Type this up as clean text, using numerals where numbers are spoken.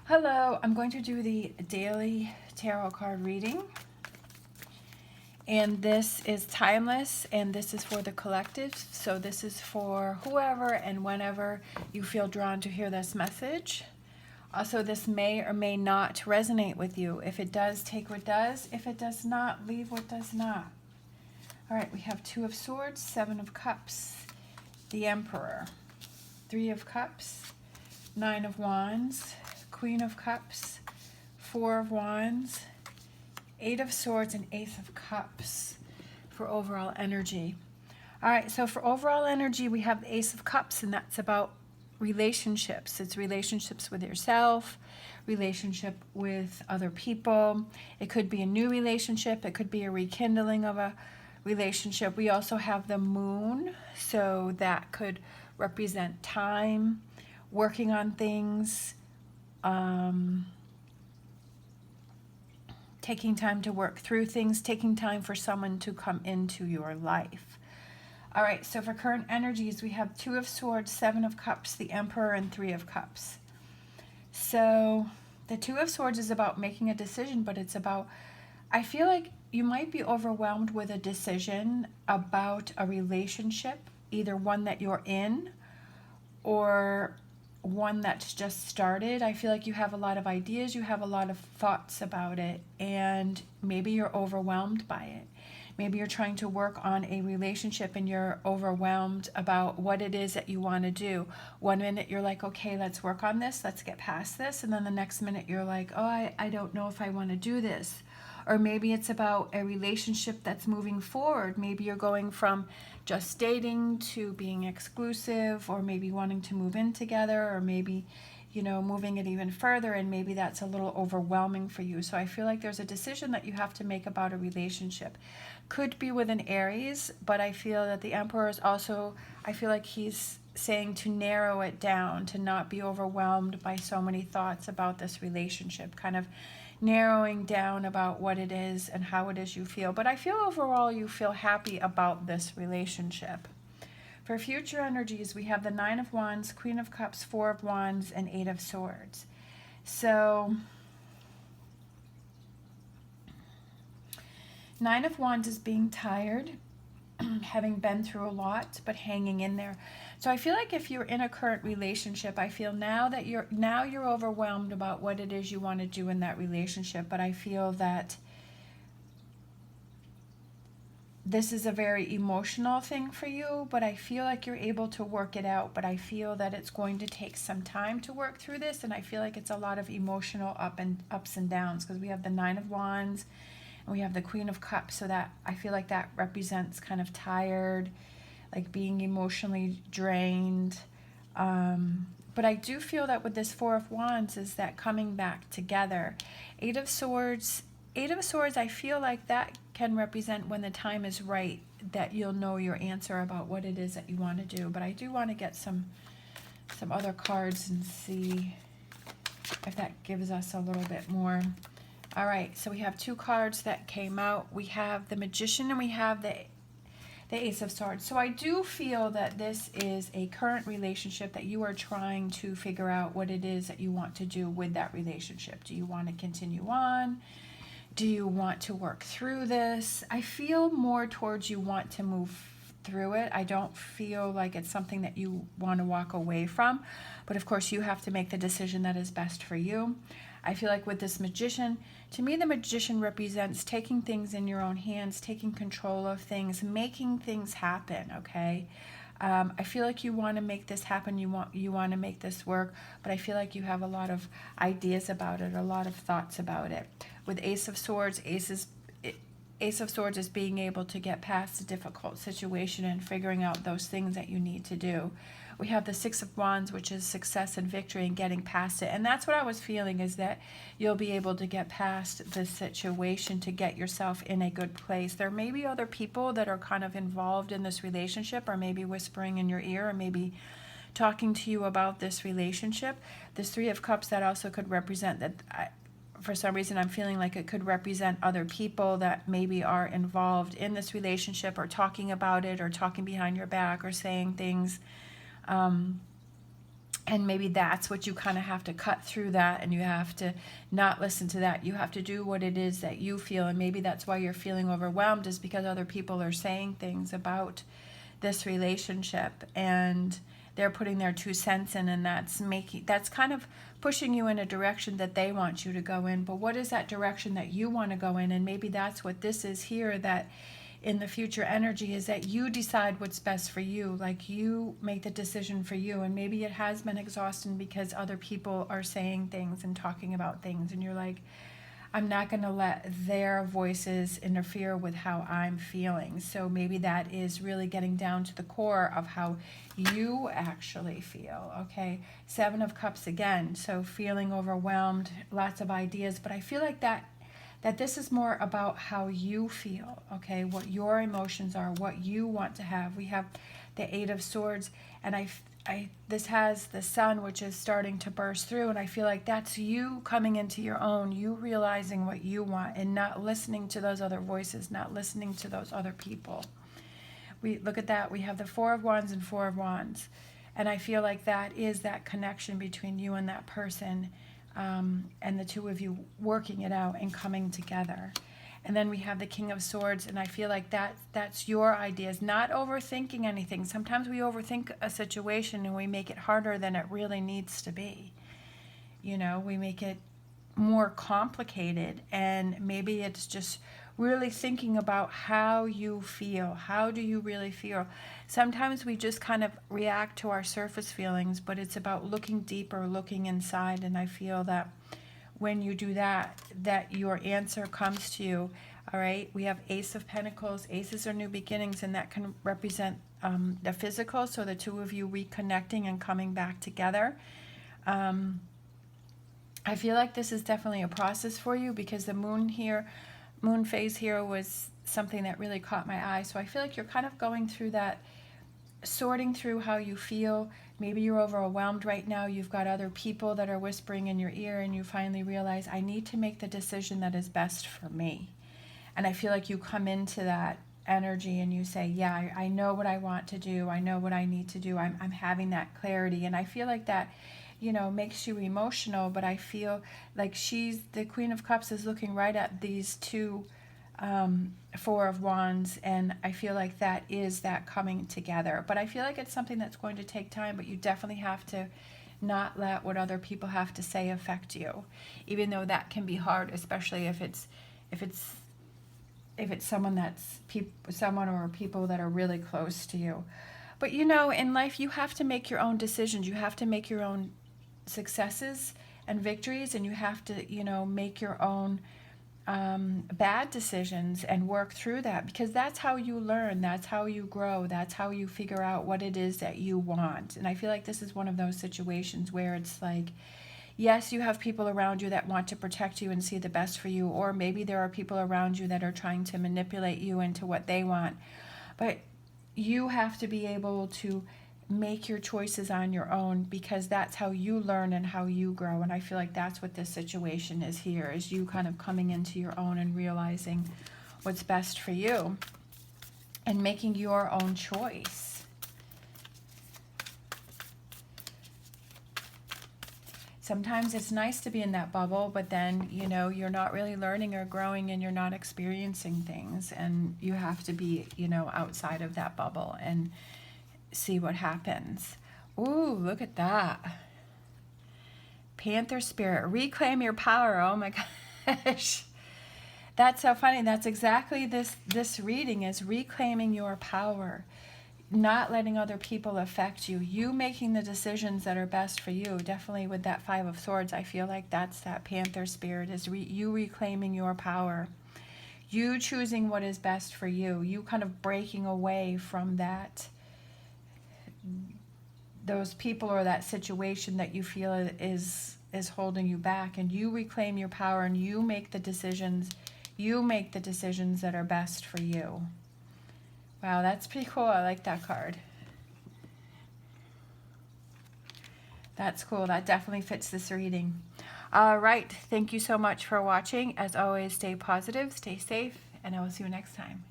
Hello, I'm going to do the daily tarot card reading. And this is timeless, and this is for the collective. So this is for whoever and whenever you feel drawn to hear this message. Also, this may or may not resonate with you. If it does, take what does. If it does not, leave what does not. All right, we have Two of Swords, Seven of Cups, the Emperor, Three of Cups, Nine of Wands, Queen of Cups, Four of Wands, Eight of Swords, and Ace of Cups for overall energy. All right, so for overall energy, we have the Ace of Cups, and that's about relationships. It's relationships with yourself, relationship with other people. It could be a new relationship. It could be a rekindling of a relationship. We also have the Moon, so that could represent time, working on things, taking time to work through things, taking time for someone to come into your life. All right, so for current energies, we have Two of Swords, Seven of Cups, the Emperor, and Three of Cups. So the Two of Swords is about making a decision, but it's about, I feel like you might be overwhelmed with a decision about a relationship, either one that you're in or one that's just started. I feel like you have a lot of ideas, you have a lot of thoughts about it, and maybe you're overwhelmed by it. Maybe you're trying to work on a relationship and you're overwhelmed about what it is that you want to do. One minute you're like, okay, let's work on this, let's get past this. And then the next minute you're like, oh, I don't know if I want to do this. Or maybe it's about a relationship that's moving forward. Maybe you're going from just dating to being exclusive, or maybe wanting to move in together, or maybe, you know, moving it even further, and maybe that's a little overwhelming for you. So I feel like there's a decision that you have to make about a relationship. Could be with an Aries, but I feel that the Emperor is also, I feel like he's saying to narrow it down, to not be overwhelmed by so many thoughts about this relationship, kind of narrowing down about what it is and how it is you feel. But I feel overall you feel happy about this relationship. For future energies, we have the Nine of Wands, Queen of Cups, Four of Wands, and Eight of Swords. So Nine of Wands is being tired, having been through a lot, but hanging in there. So I feel like if you're in a current relationship, I feel now you're overwhelmed about what it is you want to do in that relationship, but I feel that this is a very emotional thing for you, but I feel like you're able to work it out, but I feel that it's going to take some time to work through this, and I feel like it's a lot of emotional ups and downs, because we have the Nine of Wands and we have the Queen of Cups, so that I feel like that represents kind of tired, like being emotionally drained. But I do feel that with this Four of Wands is that coming back together. Eight of Swords, I feel like that can represent when the time is right, that you'll know your answer about what it is that you want to do. But I do want to get some other cards and see if that gives us a little bit more. All right, so we have two cards that came out. We have the Magician and we have the Ace of Swords. So I do feel that this is a current relationship that you are trying to figure out what it is that you want to do with that relationship. Do you want to continue on? Do you want to work through this? I feel more towards you want to move through it. I don't feel like it's something that you want to walk away from. But of course, you have to make the decision that is best for you. I feel like with this Magician, to me, the Magician represents taking things in your own hands, taking control of things, making things happen, okay? I feel like you want to make this happen, you want to make this work, but I feel like you have a lot of ideas about it, a lot of thoughts about it. With Ace of Swords, Ace of Swords is being able to get past a difficult situation and figuring out those things that you need to do. We have the Six of Wands, which is success and victory and getting past it. And that's what I was feeling, is that you'll be able to get past this situation to get yourself in a good place. There may be other people that are kind of involved in this relationship, or maybe whispering in your ear, or maybe talking to you about this relationship. This Three of Cups, that also could represent that for some reason I'm feeling like it could represent other people that maybe are involved in this relationship, or talking about it, or talking behind your back, or saying things And maybe that's what you kind of have to cut through that, and you have to not listen to that. You have to do what it is that you feel. And maybe that's why you're feeling overwhelmed, is because other people are saying things about this relationship, and they're putting their 2 cents in, and that's kind of pushing you in a direction that they want you to go in. But what is that direction that you want to go in? And maybe that's what this is here, that in the future energy is that you decide what's best for you. Like, you make the decision for you. And maybe it has been exhausting because other people are saying things and talking about things, and you're like, I'm not going to let their voices interfere with how I'm feeling. So maybe that is really getting down to the core of how you actually feel. Okay, 7 of Cups again. So feeling overwhelmed, lots of ideas, but I feel like that this is more about how you feel, okay, what your emotions are, what you want to have. We have the 8 of Swords, and this has the Sun, which is starting to burst through, and I feel like that's you coming into your own, you realizing what you want, and not listening to those other voices, not listening to those other people. We look at that, we have the 4 of Wands and 4 of Wands, and I feel like that is that connection between you and that person, and the two of you working it out and coming together. And then we have the King of Swords, and I feel like that's your ideas, not overthinking anything. Sometimes we overthink a situation and we make it harder than it really needs to be. You know, we make it more complicated, and maybe it's just really thinking about how you feel. How do you really feel? Sometimes we just kind of react to our surface feelings, but it's about looking deeper, looking inside, and I feel that when you do that, that your answer comes to you. All right, we have Ace of Pentacles. Aces are new beginnings, and that can represent the physical, so the two of you reconnecting and coming back together. I feel like this is definitely a process for you, because the moon phase here was something that really caught my eye. So I feel like you're kind of going through that, sorting through how you feel. Maybe you're overwhelmed right now. You've got other people that are whispering in your ear, and you finally realize, I need to make the decision that is best for me. And I feel like you come into that energy and you say, yeah, I know what I want to do. I know what I need to do. I'm having that clarity. And I feel like that, you know, makes you emotional, but I feel like the Queen of Cups is looking right at these two 4 of Wands, and I feel like that is that coming together. But I feel like it's something that's going to take time, but you definitely have to not let what other people have to say affect you, even though that can be hard, especially if it's someone or people that are really close to you. But you know, in life you have to make your own decisions. You have to make your own successes and victories, and you have to, you know, make your own bad decisions and work through that, because that's how you learn, that's how you grow, that's how you figure out what it is that you want. And I feel like this is one of those situations where it's like, yes, you have people around you that want to protect you and see the best for you, or maybe there are people around you that are trying to manipulate you into what they want, but you have to be able to make your choices on your own, because that's how you learn and how you grow. And I feel like that's what this situation is here, is you kind of coming into your own and realizing what's best for you and making your own choice. Sometimes it's nice to be in that bubble, but then, you know, you're not really learning or growing, and you're not experiencing things, and you have to be, you know, outside of that bubble and see what happens. Ooh, look at that. Panther spirit, reclaim your power. Oh my gosh. That's so funny. That's exactly this reading is reclaiming your power. Not letting other people affect you. You making the decisions that are best for you. Definitely with that 5 of Swords, I feel like that's that Panther spirit, is you reclaiming your power. You choosing what is best for you. You kind of breaking away from those people or that situation that you feel is holding you back, and you reclaim your power, and you make the decisions that are best for you. Wow, that's pretty cool. I like that card. That's cool. That definitely fits this reading. All right, thank you so much for watching. As always, stay positive, stay safe, and I will see you next time.